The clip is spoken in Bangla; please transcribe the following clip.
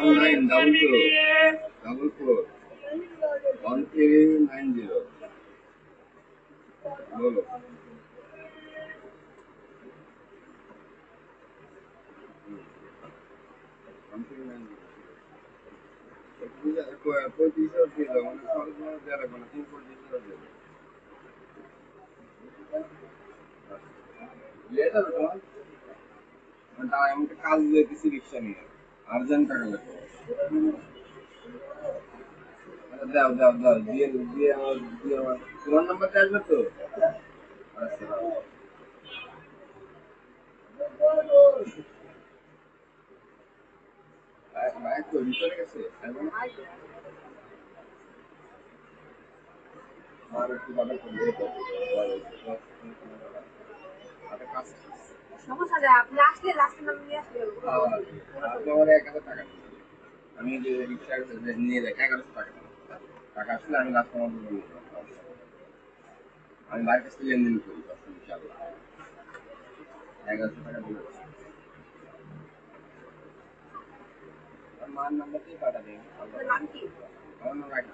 $944 बोलो। something 35 দিয়ে দাও, মানে খরচ মানে দেওয়া লাগবে না, তুমি 35 দিয়ে দাও। লেট হবে তোমার, আমি একটা কাজ দিতেছি রিক্সা নিয়ে, আর্জেন্ট টাকা লাগবে। আচ্ছা দাও দাও দাও, দিয়ে দিয়ে আমার তোমার নাম্বারটা আসবে তো? আচ্ছা বাইক তো ভিতরে গেছে এখন, আর একটু বাধা করবে কাজ। সমস্যা নেই, আপনি আসলে লাস্টে নাম নিয়ে আসলে আপনি আমার 1000 টাকা দিন। আমি যে রিক্সা নিয়ে যাই 1100 টাকা টাকা আসলে আমি লাস্ট আমার দিয়ে দেবো। আমি বাইরের কাছ থেকে লেনদেন করি ইনশাল্লাহ, 1100 টাকা দিলে মার নাম্বার দিয়ে পাঠাবে। আমার নাম রাখি।